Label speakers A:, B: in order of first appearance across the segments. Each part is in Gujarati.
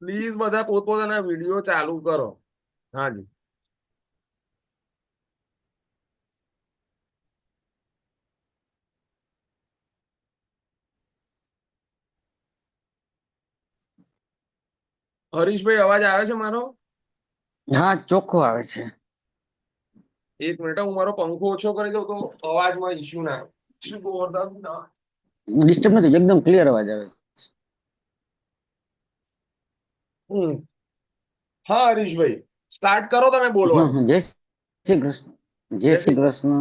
A: પ્લીઝ બધા પોતપોતાના વિડીયો ચાલુ કરો. હાજી. હરીશભાઈ, અવાજ આવે છે મારો?
B: હા, ચોખ્ખો આવે છે.
A: એક મિનિટ, હું મારો પંખો ઓછો કરી દઉં તો અવાજમાં ઇશ્યુ ના આવે.
B: ડિસ્ટર્બ નથી, એકદમ ક્લિયર અવાજ આવે છે.
A: હા હરીશભાઈ, સ્ટાર્ટ કરો તમે બોલવાનું.
B: જય શ્રી કૃષ્ણ. જય શ્રી કૃષ્ણ.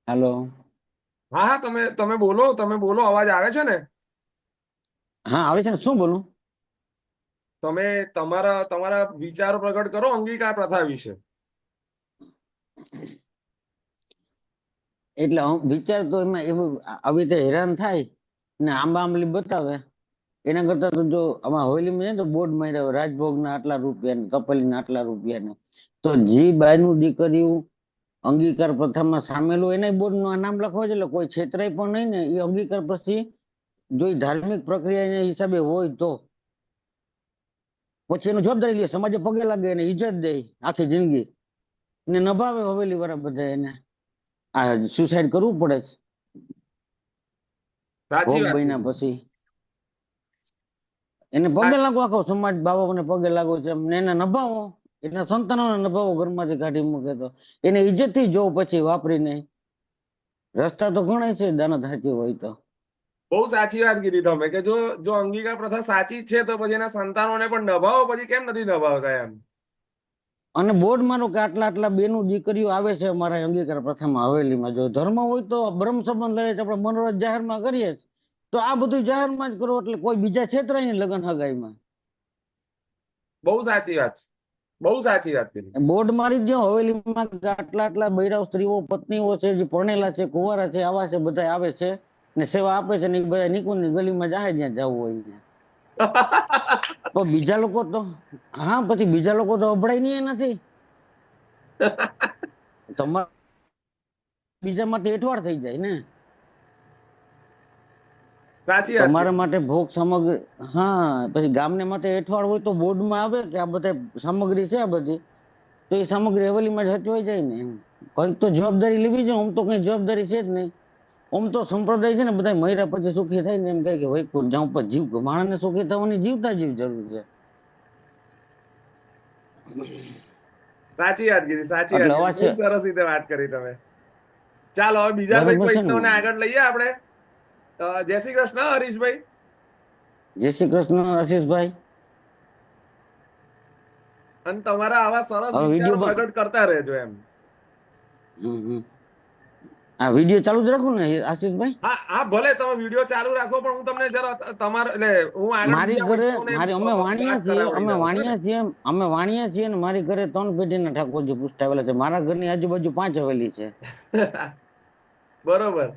B: હેલો.
A: હા હા, તમે બોલો, અવાજ આવે છે ને?
B: હા, આવે છે ને. શું બોલું?
A: તમે તમારા વિચારો પ્રગટ કરો અંગિકા પ્રથા વિશે.
B: એટલે વિચાર તો એમાં એવું આવી રીતે હેરાન થાય ને આંબા આંબલી બતાવે એના કરતા તો જો આમાં હોલીમાં છે તો બોર્ડ માર્યા રાજભોગના આટલા રૂપિયા ને કપલીના આટલા રૂપિયા ને, તો જી બાયનું દીકરીઓ અંગીકાર પ્રથામાં સામેલ હોય એને બોર્ડ નું નામ લખવા છે. એટલે કોઈ છેતરાય પણ નહીં ને એ અંગીકાર પછી જો ધાર્મિક પ્રક્રિયા હિસાબે હોય તો પછી એનું જવાબદારી લે, સમાજે પગે લાગે એને ઇજ્જત દે આખી જિંદગી ને નભાવે હવેલી વાળા બધા એને આ સુસાઇડ કરવું પડે છે
A: સાચી
B: ભોગ
A: વાત
B: બન્યા
A: કીધી.
B: પછી. એને પગે લાગો, આખો સમાજ બાબાને પગે લાગો છે એને નભાવો, એના સંતાનોને નભાવો, ઘરમાંથી કાઢી મૂકે તો એને ઇજ્જત થી જોવ પછી વાપરીને. રસ્તા તો ઘણા છે દાનત સાચી હોય તો.
A: બહુ સાચી વાત કીધી તમે કે જો અંગિકા પ્રથા સાચી જ છે તો પછી એના સંતાનોને પણ નભાવો, પછી કેમ નથી નભાવતા એમ.
B: અને બોર્ડ માનો કે આટલા આટલા બેનું દીકરીઓ આવે છે અમારા અંગીકાર પ્રથામાં હવેલીમાં. જો ધર્મ હોય તો બ્રહ્મ સંબંધ લઈએ આપણે મનોરથ જાહેરમાં કરીએ તો આ બધું જાહેરમાં જ કરો એટલે કોઈ બીજા છેતરાય નહીં લગ્ન હગાઈમાં.
A: બહુ સાચી વાત છે, બહુ સાચી વાત કીધી.
B: બોર્ડ મારી દો હવેલીમાં આટલા આટલા બૈરાવ સ્ત્રીઓ પત્નીઓ છે જે પરણેલા છે કુંવારા છે આવા છે બધા આવે છે ને સેવા આપે છે ને બધા નિકુંજની ગલીમાં જાય જ્યાં જવું હોય. તો બીજા લોકો તો હા પછી બીજા લોકો તો અભડાય નહીં નથી. તમારે બીજા માટે એઠવાડ થઈ જાય ને.
A: સાચી વાત
B: તમારા
A: કીધી.
B: માટે ભોગ સામગ્રી, હા પછી ગામને માટે એઠવાડ હોય તો બોર્ડમાં આવે કે આ બધા સામગ્રી છે આ બધી, તો એ સામગ્રી હવેલીમાં જ હચવાઈ જાય ને. કંઈક તો જવાબદારી લેવી જોઈએ. આમ તો કઈ જવાબદારી છે જ નહીં. આમ તો સંપ્રદાય છે ને બધા મર્યા પછી સુખી થાય ને એમ કહે કે ભાઈ જાઉં પર જીવ, માણસને સુખી થવાની જીવતા જીવ જરૂર છે.
A: સાચી વાત કીધી, સાચી વાત
B: એટલે
A: કીધી,
B: અવાજ
A: બહુ સરસ રીતે વાત કરી તમે. ચાલો હવે બીજા કોઈક
B: બરાબર છે ને.
A: વૈષ્ણવને આગળ લઈએ આપણે. જય શ્રી કૃષ્ણ હરીશભાઈ.
B: જય શ્રી કૃષ્ણ આશીષભાઈ.
A: અને તમારા આવા સરસ
B: હવે
A: વિચારો
B: વિડીયો
A: પ્રગટ કરતા રહેજો એમ.
B: આ વિડીયો ચાલુ જ રાખું ને આશીષભાઈ?
A: હા હા, ભલે તમે વિડીયો ચાલુ રાખો પણ હું તમને જરા તમારે એટલે હું આગળ
B: મારી
A: બીજા
B: ઘરે
A: વૈષ્ણવને
B: અમે
A: વાત
B: વાણિયા છીએ,
A: કરાવડી
B: અમે
A: દઉં છું ને.
B: વાણિયા છીએ, અમે વાણિયા છીએ ને મારી ઘરે 3 પેઢીના ઠાકોરજી પૂછતા આવેલા છે. મારા ઘરની આજુબાજુ 5 હવેલી છે.
A: બરોબર.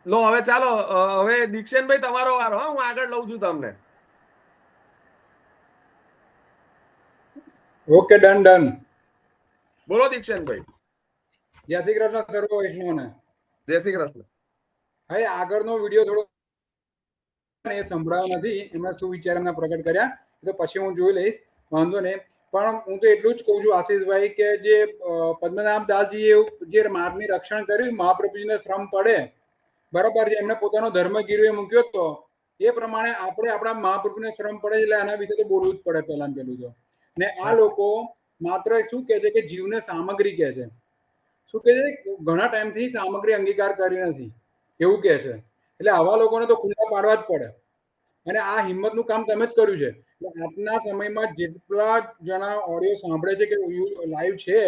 A: લો હવે ચાલો, હવે દીક્ષેનભાઈ તમારો વારો. હા, હું આગળ લઉં છું તમને.
C: Okay, done done.
A: બોલો દીક્ષેનભાઈ.
C: જય શ્રી કૃષ્ણ સર્વ વૈષ્ણવને.
A: જય શ્રી કૃષ્ણ.
C: હવે આગળનો વિડીયો થોડો એ સંભળાયો નથી, એમાં શું વિચાર એમના પ્રગટ કર્યા તો પછી હું જોઈ લઈશ, વાંધો નહીં. પણ હું તો એટલું જ કહું છું આશીષભાઈ કે જે પદ્મનાભ દાસજીએ જે માર્ગની રક્ષણ કર્યું, મહાપ્રભુજીને શ્રમ પડે બરાબર છે, એમને પોતાનો ધર્મ ગીરવે મૂક્યો હતો એ પ્રમાણે આપણે આપણા મહાપ્રભુને શ્રમ પડે એટલે આના વિશે તો બોલવું જ પડે પહેલા પેલું તો. ને આ લોકો માત્ર શું કહે છે કે જીવને સામગ્રી કહે છે. શું કહે છે? ઘણા ટાઈમથી સામગ્રી અંગીકાર કરી નથી એવું કહે છે. એટલે આવા લોકોને તો ખુલ્લા પાડવા જ પડે. અને આ હિંમતનું કામ તમે જ કર્યું છે. આજના સમયમાં જેટલા જણા ઓડિયો સાંભળે છે કે લાઈવ છે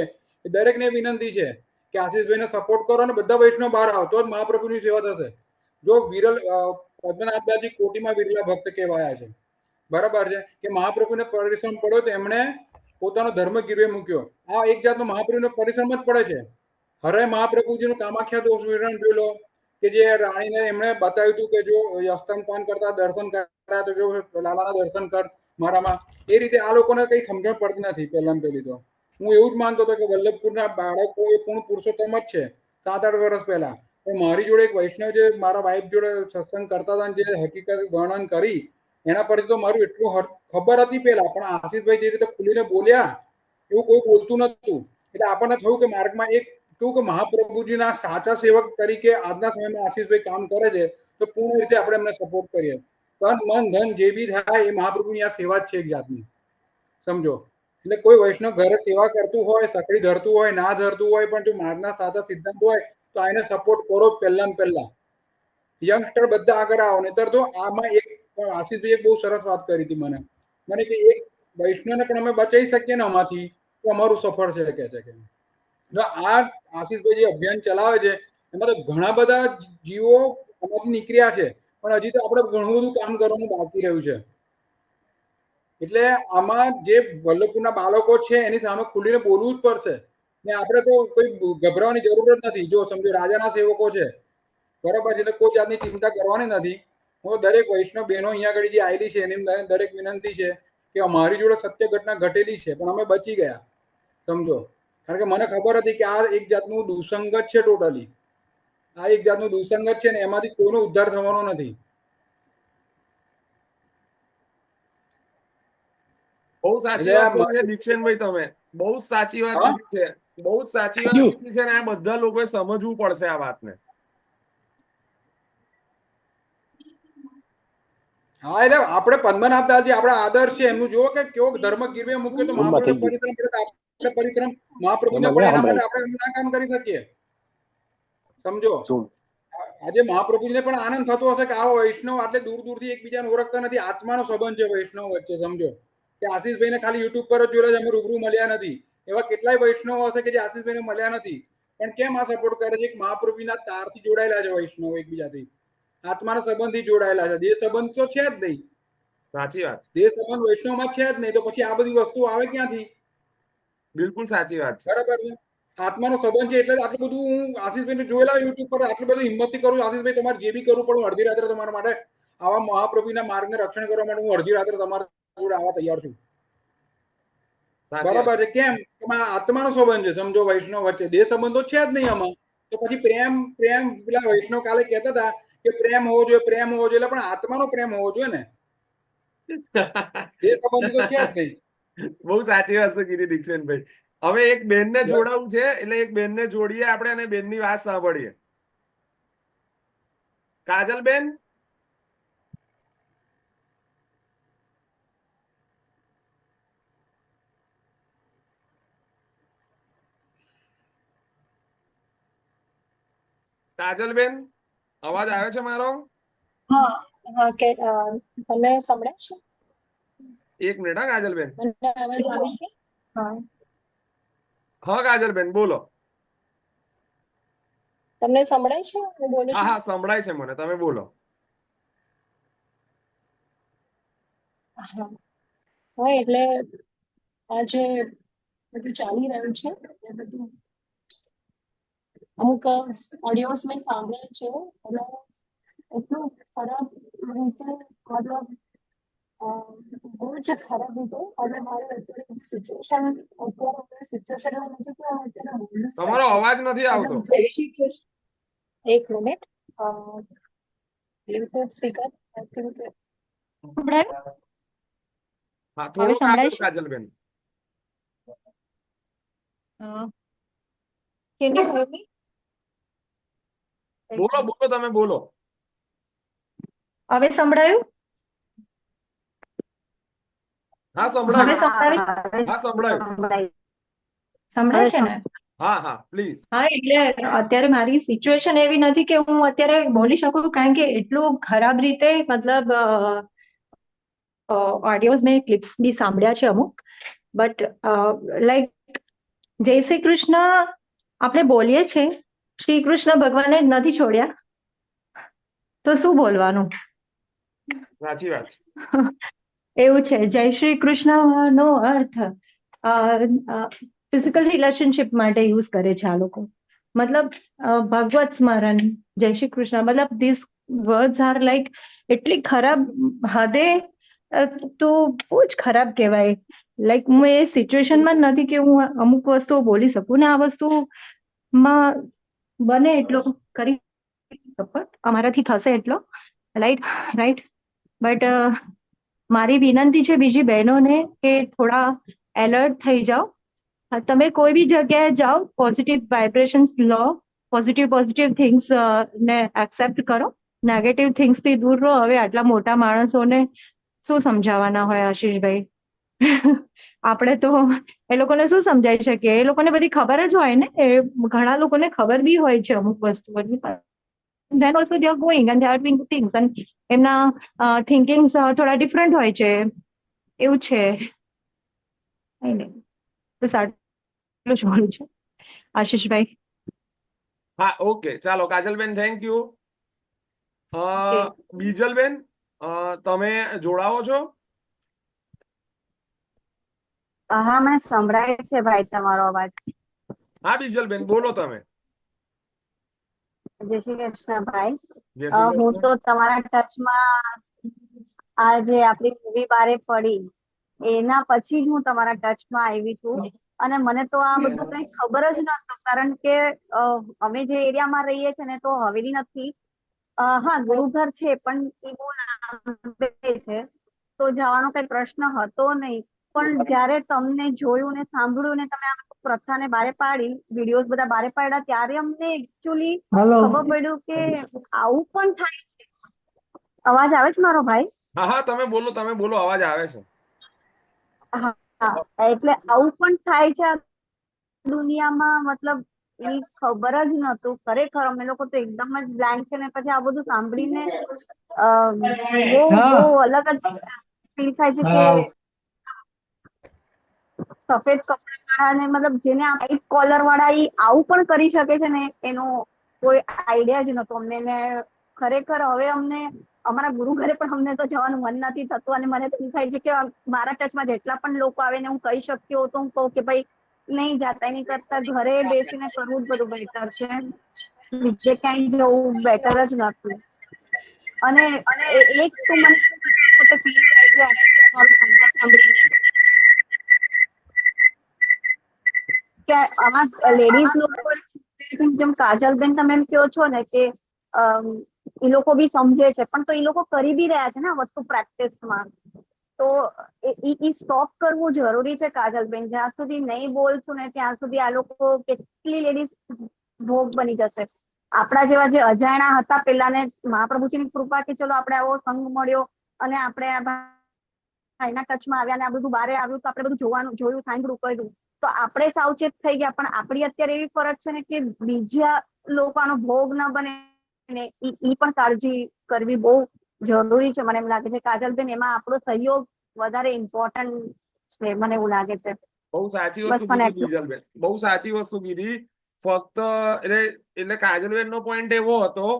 C: એ દરેકને વિનંતી છે કે આશીષભાઈને સપોર્ટ કરો અને બધા વૈષ્ણવ બહાર આવો તો જ મહાપ્રભુની સેવા થશે. જો વિરલ પદ્મનાભદાસજી કોટીમાં વિરલા ભક્ત કહેવાયા છે બરાબર છે કે મહાપ્રભુને પરિશ્રમ પડ્યો તો એમણે પોતાનો ધર્મ ગીરવે મૂક્યો. આ એક જાતનો મહાપ્રભુનો પરિશ્રમ જ પડે છે. હરે મહાપ્રભુજીનું કામાખ્યા દોષ વિવરણ જોઈ લો, કે જે રાણીને એમણે બતાવ્યું હતું કે જો સ્તનપાન કરતા દર્શન કર્યા તો જો લાલાના દર્શન કર મારામાં, એ રીતે આ લોકોને કઈ સમજણ પડતી નથી. પહેલા પહેલી તો હું એવું જ માનતો હતો કે વલ્લભપુરના બાળકો એ પૂર્ણ પુરુષોત્તમ જ છે 7-8 વર્ષ પહેલા. પણ મારી જોડે એક વૈષ્ણવ જે મારા વાઈફ જોડે સત્સંગ કરતા હતા જે હકીકત વર્ણન કરી એના પરથી તો મારું એટલું ખબર હતી પેલા, પણ આશીષભાઈ જે રીતે ખુલીને બોલ્યા એવું કોઈ બોલતું નતું. એટલે આપણને થયું કે માર્ગમાં એક કેવું કે મહાપ્રભુજીના સાચા સેવક તરીકે આજના સમયમાં આશીષભાઈ કામ કરે છે, તો પૂર્ણ રીતે આપણે એમને સપોર્ટ કરીએ. તન મન ધન જે બી થાય એ મહાપ્રભુની આ સેવા જ છે એક જાતની, સમજો. એટલે કોઈ વૈષ્ણવ ઘરે સેવા કરતું હોય, સકડી ધરતું હોય, ના ધરતું હોય, પણ જો માર્ગના સાચા સિદ્ધાંત હોય તો આને સપોર્ટ કરો પહેલા ને પહેલા. યંગસ્ટર બધા આગળ આવો. નહીતર તો આમાં એક આશીષભાઈ એક બહુ સરસ વાત કરી હતી મને કે એક વૈષ્ણવને પણ અમે બચાવી શકીએ ને આમાંથી તો અમારું સફળ છે કે છે. આ આશીષભાઈ જે અભિયાન ચલાવે છે એમાં તો ઘણા બધા જીવો આમાંથી નીકળ્યા છે, પણ હજી તો આપણે ઘણું બધું કામ કરવાનું બાકી રહ્યું છે. એટલે આમાં જે વલ્લભપુરના બાળકો છે એની સામે ખુલીને બોલવું જ પડશે ને. આપણે તો કોઈ ગભરાવાની જરૂર જ નથી. જો સમજો રાજાના સેવકો છે, બરાબર છે, એટલે કોઈ જાતની ચિંતા કરવાની નથી. હું દરેક વૈષ્ણવ બહેનો અહીંયા આગળ જે આવેલી છે એની દરેક વિનંતી છે કે અમારી જોડે સત્ય ઘટના ઘટેલી છે પણ અમે બચી ગયા, સમજો. કારણ કે મને ખબર હતી કે આ એક જાતનું દુસંગત છે. ટોટલી આ એક જાતનું દુસંગત છે ને એમાંથી કોઈનો ઉદ્ધાર થવાનો નથી.
A: બહુ સાચી વાત કરી છે દીક્ષેનભાઈ, તમે બહુ જ સાચી વાત કીધી છે. બહુ જ સાચી વાત કીધી છે ને આ બધા લોકોએ સમજવું પડશે આ વાતને.
C: હા, એટલે આપણે પદ્મનાભદાસજી આપણા આદર્શ છે એમનું જુઓ કે કેવો ધર્મ ગીરવે મૂક્યો તો મહાપ્રભુ પરિશ્રમ કરે આપણે પરિશ્રમ મહાપ્રભુને પડે એના માટે આપણે એમ ના કામ કરી શકીએ, સમજો. આજે મહાપ્રભુજીને પણ આનંદ થતો હશે કે આવો વૈષ્ણવ આટલે દૂર દૂરથી એકબીજાને ઓળખતા નથી, આત્માનો સંબંધ છે વૈષ્ણવ વચ્ચે, સમજો. કે આશીષભાઈને ખાલી યુટ્યુબ પર જ જોડે અમે રૂબરૂ મળ્યા નથી. એવા કેટલાય વૈષ્ણવો હશે કે જે આશીષભાઈને મળ્યા નથી, પણ કેમ આ સપોર્ટ કરે છે? મહાપ્રભુના તારથી જોડાયેલા છે વૈષ્ણવ એકબીજાથી, આત્માના સંબંધથી જોડાયેલા છે. દેહ સંબંધ તો છે જ નહીં.
A: સાચી વાત.
C: દેહ સંબંધ વૈષ્ણવમાં છે જ નહીં, તો પછી આ બધી વસ્તુ આવે ક્યાંથી?
A: બિલકુલ સાચી વાત છે.
C: બરાબર છે. આત્માનો સંબંધ છે એટલે આટલું બધું હું આશીષભાઈને જોયેલા યુટ્યુબ પર આટલું બધું હિંમતથી કરું છું. આશીષભાઈ તમારે જે બી કરવું પડે અડધી રાત્રે તમારા માટે આવા મહાપ્રભુના માર્ગને રક્ષણ કરવા માટે હું અડધી રાત્રે તમારા જોડે આવવા તૈયાર છું. બરાબર છે. કેમ? આત્માનો સંબંધ છે, સમજો. વૈષ્ણવ વચ્ચે દેહ સંબંધો છે જ નહીં આમાં. તો પછી પ્રેમ પ્રેમ પેલા વૈષ્ણવ કાલે કહેતા હતા કે પ્રેમ હોવો જોઈએ, પ્રેમ હોવો જોઈએ, પણ આત્માનો પ્રેમ હોવો જોઈએ ને. દેહ સંબંધ તો છે જ નહીં.
A: બહુ સાચી વસ્તુ કીધી દીક્ષેનભાઈ. હવે એક બેનને જોડાવું છે એટલે એક બેનને જોડીએ આપણે અને બેનની વાત સાંભળીએ. કાજલબેન, કાજલબેન અવાજ આવે છે મારો?
D: હા હા કે તમને સંભળાય છે?
A: એક મિનિટ હા કાજલબેન.
D: મને અવાજ આવે છે? હા
A: હા કાજલબેન બોલો.
D: તમને સંભળાય છે હું બોલું
A: હા
D: છું?
A: હા સંભળાય છે મને, તમે બોલો.
D: હા હા, એટલે આ જે બધું ચાલી રહ્યું છે એ બધું અમુક ઓડિયોઝ મેં સાંભળ્યા છે અને એટલું ખરાબ રીતે, મતલબ બહુ જ ખરાબ રીતે. અને મારે અત્યારે સિચ્યુએશન નથી કે હું અત્યારે બોલી
A: તમારો
D: શકું.
A: અવાજ નથી આવતો.
D: જય શ્રી કૃષ્ણ. એક મિનિટ, બ્લુટૂથ સ્પીકર સંભળાયું?
A: હા
D: હવે
A: થોડો
D: સંભળાય
A: આગળ
D: છે?
A: કાજલબેન.
D: Can you hear me?
A: બોલો બોલો તમે બોલો.
D: હવે સંભળાયું?
A: હા
D: હવે
A: સંભળાયું.
D: સંભળાયું?
A: હા સંભળાયું.
D: સંભળાય છે ને?
A: હા હા પ્લીઝ.
D: હા, એટલે અત્યારે મારી સિચ્યુએશન એવી નથી કે હું અત્યારે બોલી શકું, કારણ કે એટલું ખરાબ રીતે, મતલબ ઓડિયોઝ મેં ક્લિપ્સ બી સાંભળ્યા છે અમુક. બટ લાઈક જય શ્રી કૃષ્ણ આપણે બોલીએ છીએ, શ્રી કૃષ્ણ ભગવાને નથી છોડ્યા, તો શું બોલવાનું?
A: સાચી વાત.
D: એવું છે. જય શ્રી કૃષ્ણ નો અર્થ ફિઝિકલ રિલેશનશિપ માટે યુઝ કરે છે આ લોકો.
E: મતલબ ભગવત સ્મરણ, જય શ્રી કૃષ્ણ, મતલબ ધીસ વર્ડ્સ આર લાઈક એટલી ખરાબ હદે, તો બહુ જ ખરાબ કહેવાય. લાઈક હું એ સિચ્યુએશનમાં નથી કે હું અમુક વસ્તુઓ બોલી શકું ને આ વસ્તુમાં બને એટલો કરી સપોર્ટ અમારાથી થશે એટલો, રાઈટ રાઈટ. બટ મારી વિનંતી છે બીજી બહેનોને કે થોડા એલર્ટ થઈ જાઓ. તમે કોઈ બી જગ્યાએ જાઓ, પોઝિટિવ વાઇબ્રેશન્સ લો, પોઝિટિવ થિંગ્સ ને એક્સેપ્ટ કરો, નેગેટિવ થિંગ્સ થી દૂર રહો. હવે આટલા મોટા માણસોને શું સમજાવવાના હોય આશીષભાઈ? આપણે તો એ લોકોને શું સમજાવી શકીએ? એ લોકોને બધી ખબર જ હોય ને, એ ઘણા લોકોને ખબર બી હોય છે અમુક વસ્તુઓની. then also they are going and they are doing things and એમના thinkings થોડા ડિફરન્ટ હોય છે, એવું છે. કઈ નહીં, બસ આટલું જ બોલું છે આશીષભાઈ.
A: હા, ઓકે, ચાલો કાજલબેન, થેન્ક યુ. બીજલબેન, તમે જોડાવો છો?
F: હા, મને સંભળાય છે ભાઈ તમારો અવાજ.
A: હા બીજલબેન, બોલો તમે.
F: જય શ્રી કૃષ્ણ ભાઈ.
A: જય શ્રી
F: હું
A: કૃષ્ણ.
F: તો તમારા ટચમાં આ જે આપણી મૂવી બારે પડી એના પછી જ હું તમારા ટચમાં આવી છું. અને મને તો આ બધું કઈ ખબર જ નહોતું, કારણ કે અમે જે એરિયામાં રહીએ છીએ ને તો હવેલી નથી. હા, ગુરુઘર છે પણ એ બહુ લાંબે છે, તો જવાનો કઈ પ્રશ્ન હતો નહીં. પણ જયારે તમને જોયું ને સાંભળ્યું ને તમે આ પ્રથાને બારે પાડી, વિડીયોઝ બધા બારે પાડ્યા, ત્યારે અમને એકચ્યુઅલી ખબર પડ્યું કે આવું પણ થાય છે. અવાજ આવે છે મારો ભાઈ?
A: હા હા, તમે બોલો, અવાજ આવે છે.
F: હા હા, એટલે આવું પણ થાય છે આ દુનિયામાં, મતલબ એ ખબર જ નહોતું ખરેખર. અમે લોકો તો એકદમ જ બ્લેન્ક છે ને પછી આ બધું સાંભળીને બહુ બહુ અલગ જ ફીલ થાય છે કે સફેદ કપડા વાળા ને, મતલબ જેને વ્હાઈટ કોલર વાળા ઈ આવું પણ કરી શકે છે ને, એનો કોઈ આઈડિયા જ નતો અમને. ને ખરેખર હવે અમને અમારા ગુરુ ઘરે પણ અમને તો જવાનું મન નથી થતું. અને મને તો એમ થાય છે કે મારા ટચમાં જેટલા પણ લોકો આવે ને હું કહી શકતી હોઉં તો હું કહું કે ભાઈ નહીં જાતા, એની કરતા ઘરે બેસીને કરવું જ બધું બેટર છે, બીજે ક્યાંય જવું બેટર જ નથી. અને એક તો મને પોતે ફીલ થાય છે સાંભળીને કે આમાં લેડીઝ લોકો, જેમ કાજલબેન તમે એમ કહો છો ને કે એ લોકો બી સમજે છે, પણ તો એ લોકો કરી બી રહ્યા છે ને આ વસ્તુ પ્રેક્ટિસમાં. તો એ સ્ટોપ કરવું જરૂરી છે કાજલબેન. જ્યાં સુધી નહીં બોલશું ને ત્યાં સુધી આ લોકો, કેટલી લેડીઝ ભોગ બની જશે. આપણા જેવા જે અજાણ્યા હતા પેલાને મહાપ્રભુજીની કૃપા કે ચલો આપણે આવો સંગ મળ્યો અને આપણે એના ટચમાં આવ્યા ને આ બધું બારે આવ્યું, તો આપણે બધું જોયું, સાંભળ્યું, કર્યું, તો આપણે સાવચેત થઈ ગયા. પણ આપણી અત્યારે એવી ફરજ છે ને કે બીજા લોકોનો ભોગ ન બને ને ઈ પણ કાળજી કરવી બહુ જરૂરી છે. મને એમ લાગે છે કાજલબેન, એમાં આપણો સહયોગ વધારે ઇમ્પોર્ટન્ટ છે, મને એવું લાગે છે.
A: બહુ સાચી
F: બસ
A: વસ્તુ
F: મને
A: કીધી
F: એટલું.
A: બીજલબેન, બહુ સાચી વસ્તુ કીધી. ફક્ત એટલે કાજલબેન નો પોઈન્ટ એવો હતો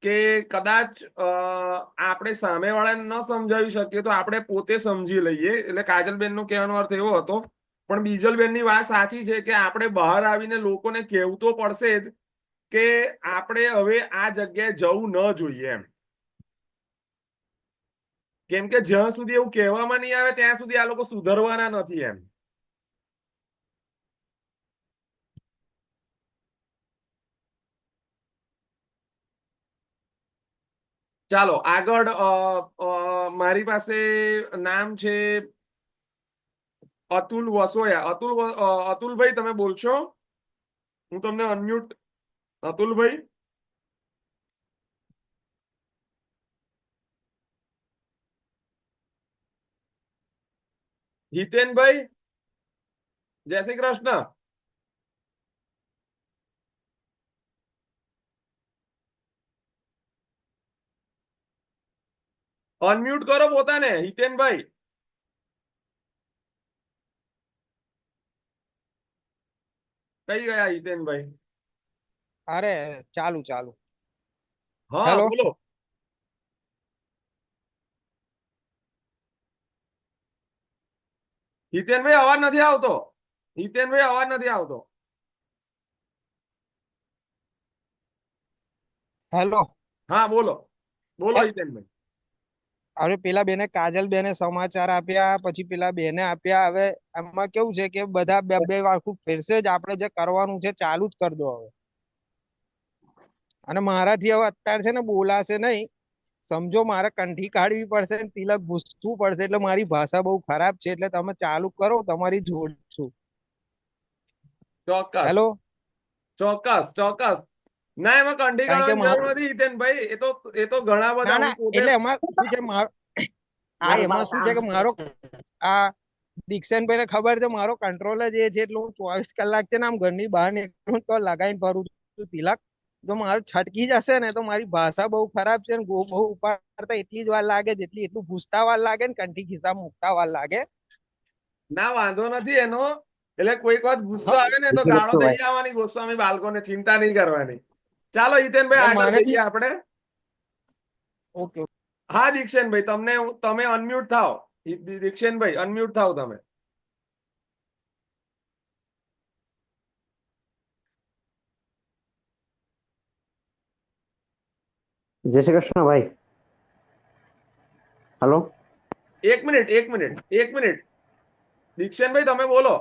A: કે કદાચ આપણે સામેવાળાને ન સમજાવી શકીએ તો આપણે પોતે સમજી લઈએ. એટલે કાજલબેન નો કહેવાનો અર્થ એવો હતો. પણ બીજલબેનની વાત સાચી છે કે આપણે બહાર આવીને લોકોને કહેવું તો પડશે જ કે આપણે હવે આ જગ્યાએ જવું ન જોઈએ એમ. કેમ કે જ્યાં સુધી એવું કહેવામાં નહીં આવે ત્યાં સુધી આ લોકો સુધરવાના નથી એમ. ચાલો આગળ, મારી પાસે નામ છે અતુલ વસોયા. અતુલભાઈ તમે બોલશો? હું તમને અનમ્યુટ. અતુલભાઈ, હિતેનભાઈ, જય શ્રી કૃષ્ણ. અનમ્યુટ કરો પોતાને હિતેનભાઈ. કઈ ગયા હિતેનભાઈ?
G: અરે ચાલુ
A: હા
G: હેલો.
A: બોલો. હિતેનભાઈ અવાજ નથી આવતો. હિતેનભાઈ અવાજ નથી આવતો.
G: હેલો.
A: હા બોલો બોલો હિતેનભાઈ.
G: હવે પેલા બેને કાજલ બેને સમાચાર આપ્યા, પછી પેલા બેને આપ્યા. હવે આમાં કેવું છે કે બધા બે બે વાળખું ફેરશે જ. આપણે જે કરવાનું છે ચાલુ જ કરી દો હવે. અને મારાથી હવે અત્યારે છે ને બોલાશે નહીં. સમજો મારે કંઠી કાઢવી પડશે ને તિલક ભૂસવું પડશે. એટલે મારી ભાષા બહુ ખરાબ છે. એટલે તમે ચાલુ કરો, તમારી જોડ છું.
A: ચોક્કસ
G: હેલો.
A: ચોક્કસ ચોક્કસ. ના એમાં કંઠી
G: કારણ કે
A: કાઢવાની જરૂર નથી હિતેનભાઈ. એ તો ઘણા બધા
G: ના
A: હું
G: ના,
A: પોતે
G: એટલે એમાં શું છે એમાં શું છે કે મારો આ દીક્ષાનભાઈ ને ખબર છે મારો કંટ્રોલ જ એ છે. એટલે હું 24 કલાક છે ને આમ ઘરની બહાર નીકળું તો લગાઈને ફરું છું તિલક. જો મારું છટકી જશે ને તો મારી ભાષા બહુ ખરાબ છે ને બહુ ઉપાડતા એટલી જ વાર લાગે જેટલી એટલું ભૂસતા વાર લાગે ને કંઠી ખિસ્સા મૂકતા વાર લાગે.
A: ના વાંધો નથી એનો. એટલે કોઈક વાત ગુસ્સો આવે ને તો ગાળો દઈ આવવાની ગોસ્વામી બાળકોને, ચિંતા નહીં કરવાની. ચાલો હિતેનભાઈ આગળ
G: મને
A: જઈએ આપણે.
G: ઓકે.
A: હા દીક્ષેનભાઈ તમે અનમ્યુટ થાઓ. દીક્ષેનભાઈ અનમ્યુટ થાઓ તમે.
H: જય શ્રી કૃષ્ણ ભાઈ. હલો.
A: એક મિનિટ દીક્ષેનભાઈ તમે બોલો.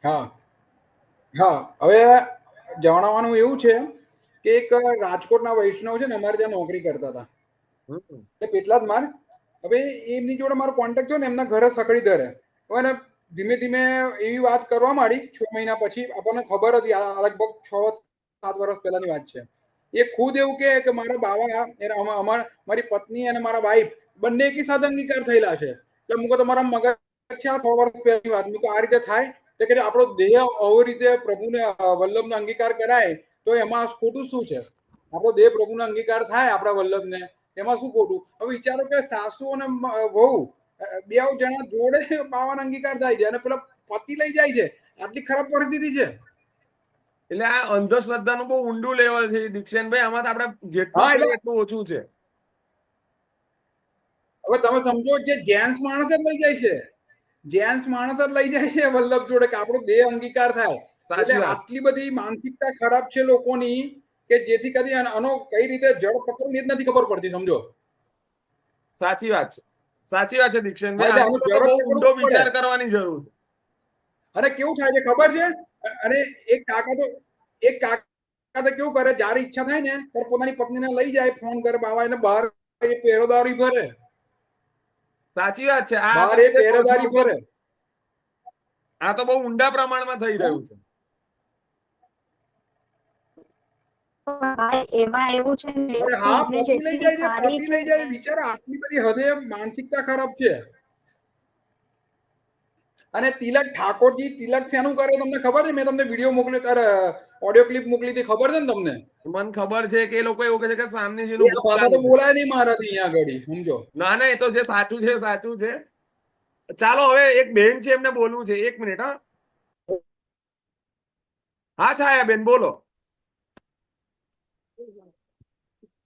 C: હા હા, હવે જણાવવાનું એવું છે કે એક રાજકોટના વૈષ્ણવ છે ને અમારે ત્યાં નોકરી કરતા હતા.
A: હમ.
C: એટલે પેટલાદમાં. હવે એમની જોડે મારો કોન્ટેક્ટ થયો ને એમના ઘરે સકડી ધરે. હવે એને ધીમે ધીમે એવી વાત કરવા માંડી 6 મહિના પછી. આપણને ખબર હતી, આ લગભગ 6-7 વર્ષ પહેલાની વાત છે. એ ખુદ એવું કે મારા બાવા મારી પત્ની અને મારા વાઈફ બંને એકી સાથે અંગીકાર થયેલા છે. એટલે મુકો તમારા મગજ છે આ 6 વર્ષ પહેલાની વાત. મુકો આ રીતે થાય તો કે આપણો દેહ આવી રીતે પ્રભુને વલ્લભનો અંગીકાર કરાય તો એમાં ખોટું શું છે? આપણો દેહ પ્રભુનો અંગીકાર થાય આપણા વલ્લભને, એમાં શું ખોટું? હવે વિચારો કે સાસુ અને વહુ બે જણા જોડે બાવાનો અંગીકાર થાય છે અને પેલા પતિ લઈ જાય છે. આટલી ખરાબ પરિસ્થિતિ છે.
A: એટલે આ અંધશ્રદ્ધાનું બહુ ઊંડું લેવલ છે દીક્ષેનભાઈ. આમાં તો આપણે જેટલું
C: હા,
A: કહીએ
C: એટલે
A: એટલું ઓછું છે.
C: હવે તમે સમજો જે જેન્ટ્સ માણસ જ લઈ જાય છે, જેન્ટ્સ માણસ જ લઈ જાય છે વલ્લભ જોડે કે આપણો દેહ અંગીકાર થાય. એટલે
A: સાચી વાત
C: આટલી બધી માનસિકતા ખરાબ છે લોકોની કે જેથી કરી આનો કઈ રીતે જડ પકડવી જ નથી ખબર પડતી. સમજો.
A: સાચી વાત છે. સાચી વાત છે
C: હા,
A: દીક્ષેનભાઈ.
C: એટલે
A: આની
C: આનું
A: પર તો
C: જડ
A: બહુ
C: જ
A: ઊંડો
C: પકડવું પડે.
A: વિચાર કરવાની જરૂર છે.
C: અને કેવું થાય છે ખબર છે? અને એક કાકા તો કેવું કરે, જયારે ઈચ્છા થાય ને ત્યારે પોતાની પત્નીને લઈ જાય, ફોન કરે, બાવા એને બહાર પહેરોદારી ભરે.
A: સાચી વાત છે. આ
C: બહાર
A: તમે
C: એ
A: જે કહો છો
C: પહેરેદારી
A: કે
C: ફરે.
A: આ તો બહુ ઊંડા પ્રમાણમાં થઈ રહ્યું છે.
F: એમાં એવું છે ને
C: અરે હા,
F: ને
C: પતિ લઈ
F: જેટલી
C: જાય છે,
F: સારી
C: પતિ
F: છે
C: લઈ જાય. બિચારા આટલી બધી હદે માનસિકતા ખરાબ છે. અને તિલક ઠાકોરજી તિલક શેનું કરે તમને ખબર છે? મેં તમને વિડીયો મોકલ્યો, ત્યારે ઓડિયો ક્લિપ મોકલી હતી, ખબર છે ને તમને?
A: મને ખબર છે કે એ લોકો એવું કહે છે કે સ્વામીજી
C: એ
A: નું
C: આ
A: ભૂત
C: ભાષા તો
A: લાગે છે.
C: બોલાય નહીં મારાથી અહીંયા આગળ. સમજો.
A: ના ના, એ તો જે સાચું છે સાચું છે. ચાલો હવે એક બેન છે એમને બોલવું છે. 1 મિનિટ. હા હા છાયાબેન બોલો.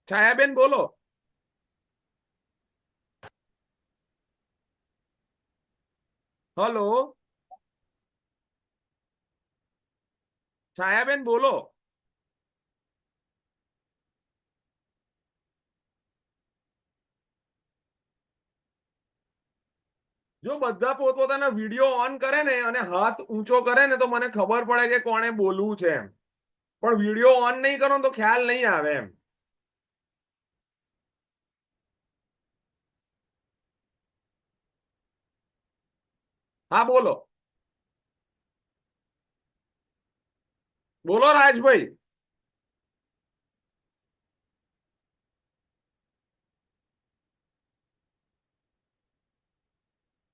A: છાયાબેન બોલો. હલો છાયાબેન બોલો. જો બધા પોતપોતાના વિડીયો ઓન કરે ને અને હાથ ઊંચો કરે ને તો મને ખબર પડે કે કોણે બોલવું છે એમ. પણ વિડીયો ઓન નહીં કરો તો ખ્યાલ નહીં આવે એમ. હા બોલો બોલો રાજભાઈ.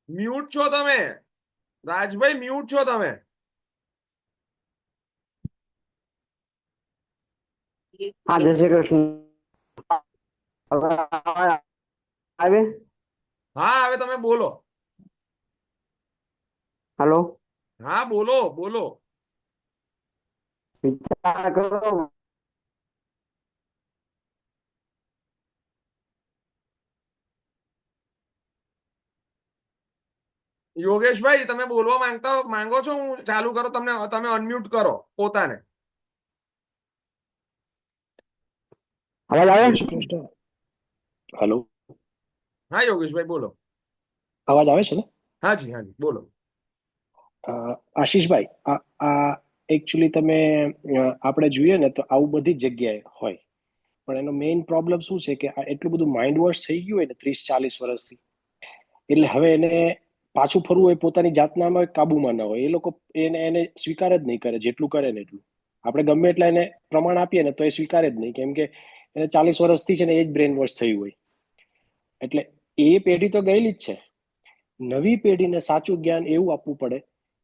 A: મ્યુટ છો તમે. રાજભાઈ મ્યુટ છો તમે.
H: હા, જય શ્રી કૃષ્ણ. હવે આવે?
A: હા હવે તમે બોલો.
H: હલો.
A: હા બોલો બોલો.
H: વિચાર કરો.
A: યોગેશભાઈ તમે બોલવા માંગો છો? હું ચાલુ કરો, તમે અનમ્યુટ કરો પોતાને.
H: અવાજ આવે?
I: જય શ્રી કૃષ્ણ. હલો,
A: હા યોગેશભાઈ બોલો.
I: અવાજ આવે છે ને?
A: હાજી હાજી બોલો.
I: આશીષભાઈ, આ એકચ્યુઅલી તમે આપણે જોઈએ ને તો આવું બધી જ જગ્યાએ હોય, પણ એનો મેઇન પ્રોબ્લેમ શું છે કે આ એટલું બધું માઇન્ડ વોશ થઈ ગયું હોય ને 30-40 વર્ષથી, એટલે હવે એને પાછું ફરવું હોય પોતાની જાતનામાં કાબુમાં ન હોય. એ લોકો એને સ્વીકાર જ નહીં કરે, જેટલું કરે ને એટલું. આપણે ગમે એટલા એને પ્રમાણ આપીએ ને તો એ સ્વીકારે જ નહીં, કેમ કે એને 40 વર્ષથી છે ને એ જ બ્રેન વોશ થયું હોય. એટલે એ પેઢી તો ગયેલી જ છે. નવી પેઢીને સાચું જ્ઞાન એવું આપવું પડે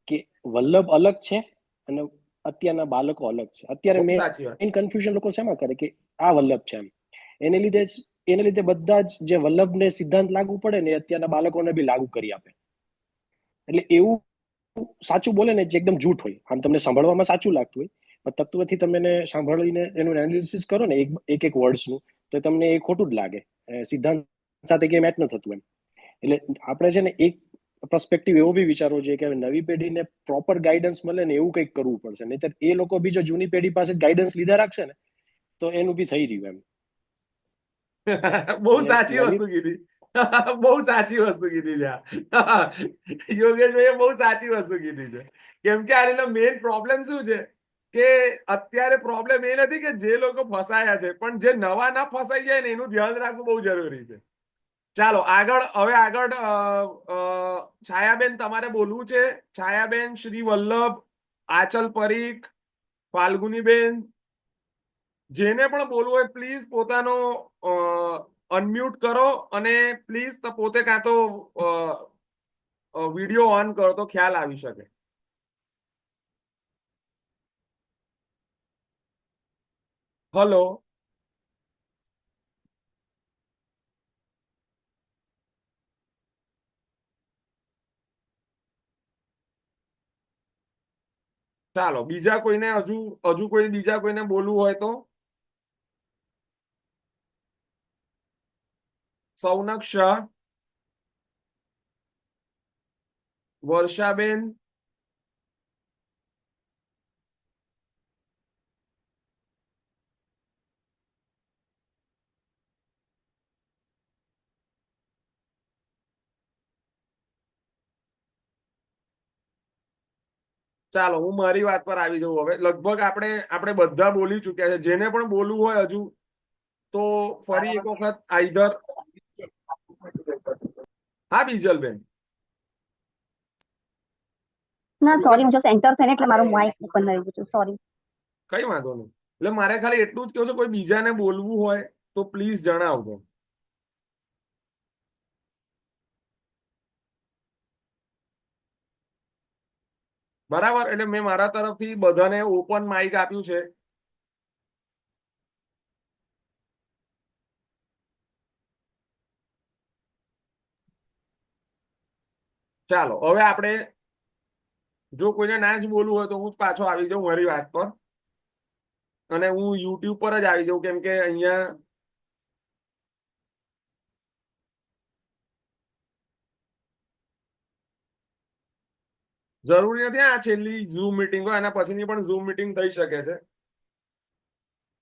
I: કે વલ્લભ અલગ છે અને અત્યારના બાળકો અલગ છે. અત્યારે
A: બહુ સાચી વાત.
I: મેઇન કન્ફ્યુઝન લોકો શેમાં કરે કે આ વલ્લભ છે એમ. એને લીધે બધા જ જે વલ્લભને સિદ્ધાંત લાગુ પડે ને એ અત્યારના બાળકોને બી લાગુ કરી આપે. એટલે એવું સાચું બોલે ને જે એકદમ જૂઠ હોય. આમ તમને સાંભળવામાં સાચું લાગતું હોય, પણ તત્વથી તમે એને સાંભળીને એનું એનાલિસિસ કરો ને એક વર્ડ્સનું, તો તમને એ ખોટું જ લાગે. સિદ્ધાંત સાથે કે મેચ ન થતું એમ. એટલે આપણે છે ને એક પર્સપેક્ટિવ એવો બી વિચારવો જોઈએ કે નવી પેઢીને પ્રોપર ગાઈડન્સ મળે ને એવું કંઈક કરવું પડશે. નહીતર એ લોકો બી જો જૂની પેઢી પાસે ગાઈડન્સ લીધા રાખશે ને તો એનું બી થઈ રહ્યું એમ.
A: બહુ
I: એટલે
A: સાચી
I: નવી
A: વસ્તુ કીધી. બહુ સાચી વસ્તુ કીધી છે આ. યોગેશભાઈએ બહુ સાચી વસ્તુ કીધી છે. કેમ કે આનો મેઇન પ્રોબ્લેમ શું છે કે અત્યારે પ્રોબ્લેમ એ નથી કે જે લોકો ફસાયા છે, પણ જે નવા ના ફસાઈ જાય ને એનું ધ્યાન રાખવું બહુ જરૂરી છે. ચાલો આગળ છાયાબેન તમારે બોલવું છે. છાયાબેન, શ્રી વલ્લભ, આચલ પરીખ, ફાલ્ગુનીબેન, જેને પણ બોલવું હોય પ્લીઝ પોતાનો અનમ્યુટ કરો અને પ્લીઝ પોતે કાં તો વિડીયો ઓન કરો તો ખ્યાલ આવી શકે. હલો. ચાલો બીજા કોઈને હજુ કોઈ બીજા કોઈને બોલવું હોય તો. સૌનક શાહ, વર્ષાબેન, ચાલો હું મારી વાત પર આવી જાઉં. હવે લગભગ આપણે બધા બોલી ચુક્યા છે. જેને પણ બોલવું હોય હજુ તો ફરી એક વખત આઈધર. હા બીજલબેન.
F: ના સોરી, હું જસ્ટ એન્ટર થઈને એટલે મારું માઇક બંધ આવી ગયું. સોરી.
A: કઈ વાંધો નહીં. એટલે મારે ખાલી એટલું જ કહ્યું છે, કોઈ બીજાને બોલવું હોય તો પ્લીઝ જણાવજો. બરાબર. એટલે મેં મારા તરફથી બધાને ઓપન માઇક આપ્યું છે. ચાલો હવે આપણે જો કોઈને ના જ બોલવું હોય તો હું જ પાછો આવી જાઉં મારી વાત પર, અને હું યુટ્યુબ પર જ આવી જાઉં કેમ કે અહીંયા જરૂરી નથી આ છેલ્લી ઝૂમ મિટિંગ હોય, આના પછીની પણ ઝૂમ મિટિંગ થઈ શકે છે.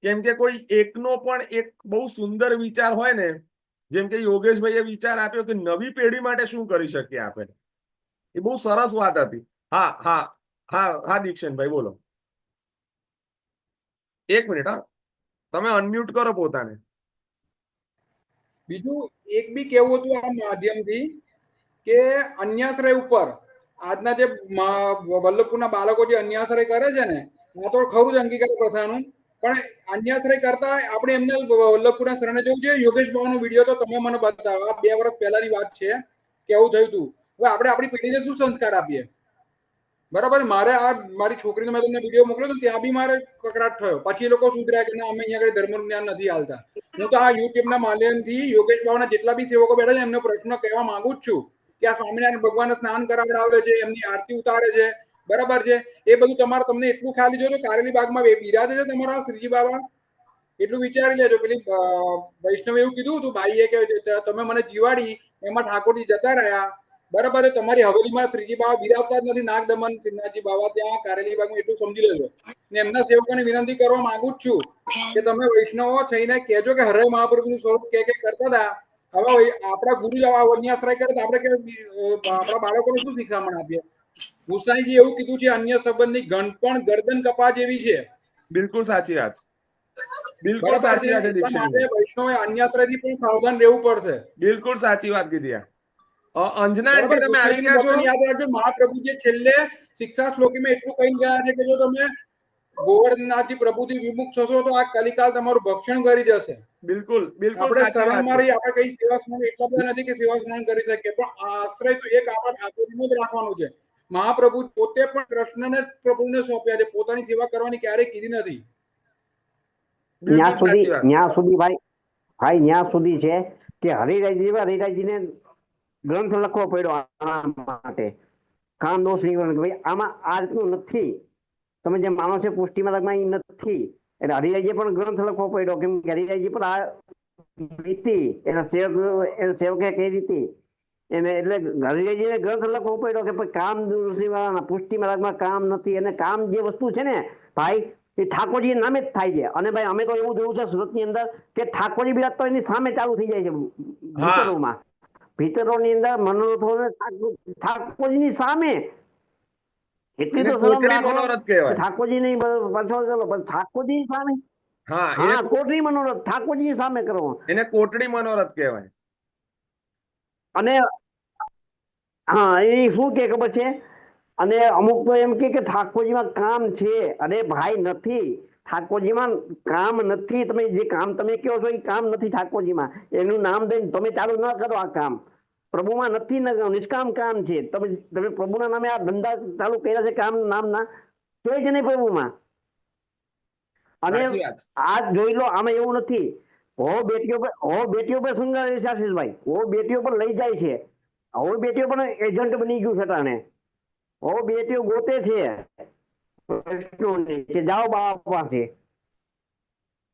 A: કેમ કે કોઈ એકનો પણ એક બહુ સુંદર વિચાર હોય ને, જેમ કે યોગેશભાઈએ વિચાર આપ્યો કે નવી પેઢી માટે શું કરી શકીએ આપણે, એ બહુ સરસ વાત હતી. હા હા હા હા દીક્ષેનભાઈ બોલો. એક મિનિટ હા, તમે અનમ્યુટ કરો પોતાને.
C: બીજું એક બી કેવું હતું આ માધ્યમથી કે અન્યાશ્રય ઉપર આજના જે વલ્લભપુરના બાળકો જે અન્યાશ્રય કરે છે ને, આ તો ખરું જ અંગીકાર પ્રથાનું, પણ અન્યાશ્રય કરતા આપણે એમને વલ્લભપુરના શરણે જવું છે. યોગેશ બાવાનો વિડીયો તો તમે મને બતાવો, આ 2 વર્ષ પહેલાની વાત છે કેવું થયું હતું. હવે આપણે આપણી પેઢીને શું સંસ્કાર આપીએ? બરાબર. મારે આ મારી છોકરીનો મેં તમને વિડીયો મોકલ્યો તો ત્યાં બી મારે કકડાટ થયો. પછી એ લોકો સુધર્યા કે ના અમે અહીંયા આગળ ધર્મનું જ્ઞાન નથી હાલતા. હું તો આ યુટ્યુબના માધ્યમથી યોગેશ બાવાના જેટલા બી સેવકો બેઠા છે એમને પ્રશ્ન કહેવા માંગુ જ છું કે આ સ્વામિનારાયણ ભગવાન સ્નાન કરાવડાવે છે, એમની આરતી ઉતારે છે, બરાબર છે, એ બધું તમને એટલું ખાલી જોજો કારેલી બાગમાં બિરાજે છે તમારા શ્રીજી બાબા, એટલું વિચારી લેજો. પેલી વૈષ્ણવ એવું કીધું હતું ભાઈએ કે તમે મને જીવાડી એમાં ઠાકોરજી જતા રહ્યા, બરાબર છે. તમારી હવેલીમાં શ્રીજી બાવા બિરાજતા જ નથી. નાગદમન શ્રીનાથજી બાવા ત્યાં કારેલી બાગમાં એટલું સમજી લેજો. ને એમના સેવકોને વિનંતી કરવા માંગુ જ છું કે તમે વૈષ્ણવો થઈને કહેજો કે હરે મહાપ્રભુનું સ્વરૂપ કે કરતા હતા. હવે આપણા ગુરુ જ આવા વન્યાશ્રય કરે તો આપણે કે આપણા બાળકોને શું શિખામણ આપીએ? ગુસાઈજી એવું કીધું છે, અન્ય સંબંધની ઘણ પણ ગરદન કપા જેવી છે.
A: બિલકુલ સાચી વાત છે. બિલકુલ
C: બરાબર
A: સાચી
C: છે.
A: વાત છે
C: એટલા માટે
A: દીક્ષિતભાઈ.
C: વૈષ્ણવે અન્યાશ્રયથી પણ સાવધાન રહેવું પડશે.
A: બિલકુલ સાચી વાત કીધી આ. અંજના આંટી
C: બરાબર.
A: તમે આવી
C: ગુસાઈનું
A: ગયા છો?
C: વચન યાદ રાખજો. મહાપ્રભુ જે છેલ્લે શિક્ષા શ્લોકીમાં એટલું કહીને ગયા છે કે જો તમે ગોવર્ધનનાથજી પ્રભુથી વિમુખ થશો તો આ કલિકાલ તમારું ભક્ષણ કરી જશે.
A: બિલકુલ બિલકુલ
C: આપણે
A: સાચી વાત
C: શરણમાં
A: છે.
C: રહી આપણે કઈ સેવા સ્મરણ એટલા બધા નથી કે સેવા સ્મરણ કરી શકીએ, પણ આશ્રય તો એક આપણા ઠાકોરજીનો જ રાખવાનો છે. મહાપ્રભુ પોતે પણ કૃષ્ણને પ્રભુને સોંપ્યા છે, પોતાની સેવા કરવાની ક્યારેય કીધી નથી.
A: બિલકુલ સાચી વાત છે.
H: ત્યાં સુધી ભાઈ ત્યાં સુધી છે કે હરિરાયજીને ગ્રંથ લખવો પડ્યો આના માટે. કામ દોષ નિવારણ ભાઈ આમાં આ રીતનું નથી. તમે જે માનો છો પુષ્ટિમાં એ નથી. એટલે હરિરાયજીએ પણ ગ્રંથ લખવો પડ્યો કેમ કે હરિરાયજી પણ આ રીતિ એના સેવકે કઈ રીતે એને એટલે હરિરાયજીને ગ્રંથ લખવો પડ્યો કે ભાઈ કામ નિવારણ પુષ્ટિ માર્ગમાં કામ નથી. અને કામ જે વસ્તુ છે ને ભાઈ એ ઠાકોરજી નામે જ થાય છે. અને ભાઈ અમે તો એવું જોયું છે સુરતની અંદર કે ઠાકોરજી બિરાજ તો એની સામે ચાલુ થઈ જાય છે ભીતરોમાં. ભીતરોની અંદર મનોરથો ઠાકોરજીની સામે. એટલી
A: એને
H: તો શરમ
A: કોટડી
H: રાખો.
A: મનોરથ કહેવાય.
H: ઠાકોરજી નહીં પાછો ચલો પણ ઠાકોરજી સામે.
A: હા
H: કોટડી મનોરથ ઠાકોરજી સામે કરો.
A: એને કોટડી મનોરથ કહેવાય.
H: અને એ શું કે ખબર છે? અને અમુક તો એમ કે ઠાકોરજીમાં કામ છે. અરે ભાઈ નથી. ઠાકોરજીમાં કામ નથી. તમે જે કામ તમે કહો છો એ કામ નથી ઠાકોરજીમાં. એનું નામ દઈને તમે ચાલુ ન કરો આ કામ. પ્રભુમાં નથી, નિષ્કામ કામ છે. તમે પ્રભુના નામે આ ધંધા ચાલુ કર્યા છે કામ નામના, તો જ નહીં પ્રભુમાં. અને આ જોઈ લો આમાં એવું નથી. બેટીઓ પર શૃંગાર છે આશીષભાઈ. બેટીઓ પર લઈ જાય છે. હવે બેટીઓ પણ એજન્ટ બની ગયું છે તાણે. હવે બેટીઓ ગોતે છે કે જાઓ બાપ પાસે.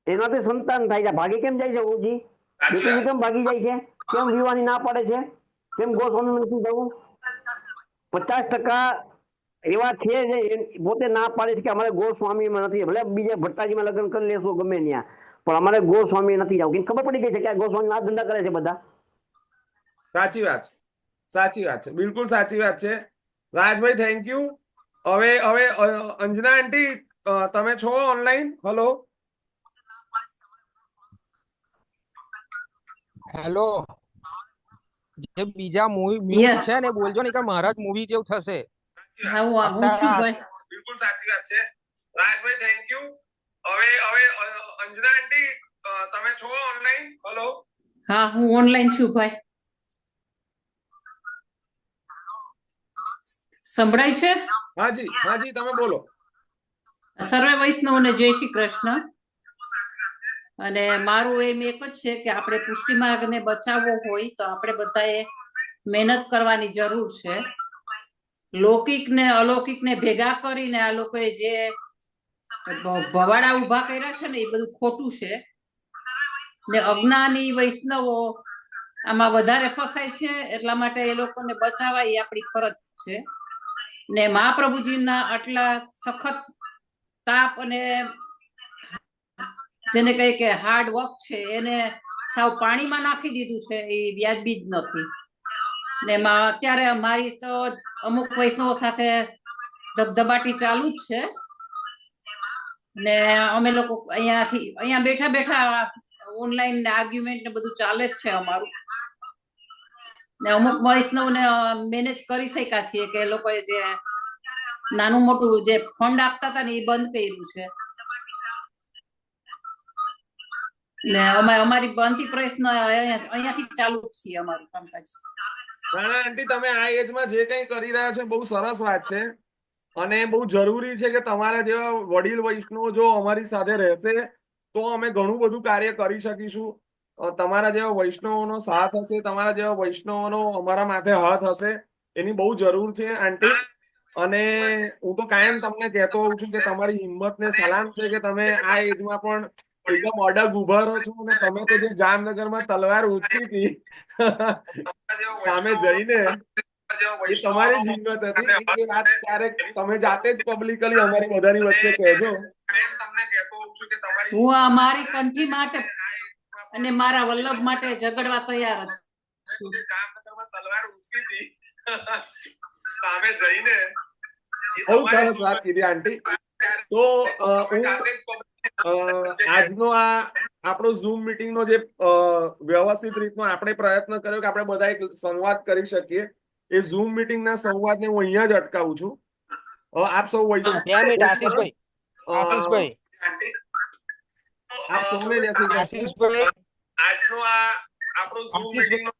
H: એનાથી સંતાન થાય છે. ભાગી કેમ જાય છે ગુરુજી? બેટી કેમ ભાગી જાય છે? કેમ વિવાહની ના પાડે છે? કેમ ગોસ્વામી નથી જવું? 50% એવા છે જે પોતે ના પાડે છે કે અમારે ગોસ્વામીમાં નથી. ભલે બીજા ભટ્ટાજીમાં લગ્ન કરી લેશું ગમે ત્યાં, પણ અમારે ગોસ્વામી નથી જવું. કેમ ખબર પડી ગઈ છે કે આ ગોસ્વામી આ ધંધા કરે છે બધા.
A: સાચી વાત છે. સાચી વાત છે. બિલકુલ સાચી વાત છે. Rajbhai thank you. હવે અંજના આંટી તમે છો ઓનલાઈન? Hello
G: hello. જે બીજા મૂવી છે ને બોલજો ને કે મહારાજ મૂવી જેવું થશે.
A: બિલકુલ સાચી વાત છે. Rajbhai thank you. હવે અંજના આંટી તમે છો ઓનલાઈન? હલો.
J: હા, હું ઓનલાઈન છું ભાઈ. સંભળાય છે?
A: હાજી તમે બોલો.
J: સર્વે વૈષ્ણવને જય શ્રી કૃષ્ણ. અને મારું એમ એક જ છે કે આપણે પુષ્ટિ માર્ગને બચાવવો હોય તો આપણે બધાએ મહેનત કરવાની જરૂર છે. લૌકિક ને અલૌકિક ને ભેગા કરીને આ લોકોએ જે ભવાડા ઉભા કર્યા છે ને એ બધું ખોટું છે. ને અજ્ઞાની વૈષ્ણવો આમાં વધારે ફસાય છે. એટલા માટે એ લોકોને બચાવવા એ આપણી ફરજ છે. ને મહાપ્રભુજીના આટલા સખત તાપ અને જેને કહે કે હાર્ડ વર્ક છે એને સાવ પાણીમાં નાખી દીધું છે. એ વ્યાજબી જ નથી. ને એમાં અત્યારે અમારી તો અમુક વૈષ્ણવો સાથે ધબધબાટી ચાલુ જ છે. ને અમે લોકો અહીંયા બેઠા બેઠા ઓનલાઈન આર્ગ્યુમેન્ટ ને બધું ચાલે જ છે અમારું. ને અમુક વૈષ્ણવને મેનેજ કરી શક્યા છીએ કે એ લોકોએ જે નાનું મોટું જે ફંડ આપતા હતા ને એ બંધ કર્યું છે. ને અમારી બનતી પ્રશ્ન અહીંયાથી ચાલુ જ છીએ અમારું કામકાજ.
A: રાણા આંટી તમે આ એજમાં જે કંઈ કરી રહ્યા છો બહુ સરસ વાત છે. અને બહુ જરૂરી છે કે તમારા જેવા વડીલ વૈષ્ણવ જો અમારી સાથે રહેશે તો અમે ઘણું બધું કાર્ય કરી શકીશું. તમારા જેવા વૈષ્ણવોનો સાથ હશે, તમારા જેવા વૈષ્ણવોનો અમારા માથે હાથ હશે, એની બહુ જરૂર છે આંટી. અને હું તો કાયમ તમને કહેતો હોઉં છું કે તમારી હિંમતને સલામ છે કે તમે આ એજમાં પણ એકદમ અડગ ઉભા રહો છો. અને તમે તો જે જામનગરમાં તલવાર ઉચકી હતી સામે જઈને એ તમારી જ હિંમત હતી. એ વાત ક્યારેક તમે જાતે જ પબ્લિકલી અમારી બધાની વચ્ચે કહેજો.
J: હું આ મારી કંઠી માટે અને મારા વલ્લભ માટે ઝઘડવા તૈયાર છું.
A: તલવાર ઉચકી હતી સામે જઈને. બહુ સરસ વાત કીધી આંટી. તો હું આજનો આ આપણો ઝૂમ મીટિંગ નો જે વ્યવસ્થિત રીતનો આપણે પ્રયત્ન કર્યો કે આપણે બધા એક સંવાદ કરી શકીએ. એ ઝૂમ મીટિંગ ના સંવાદને હું અહીંયા જ અટકાવું છું. આપ સૌ
G: બે મિનિટ આશીષભાઈ
A: આપ સૌને
G: આશીષભાઈ
A: આજનો આ આપણો ઝૂમ મીટિંગ નો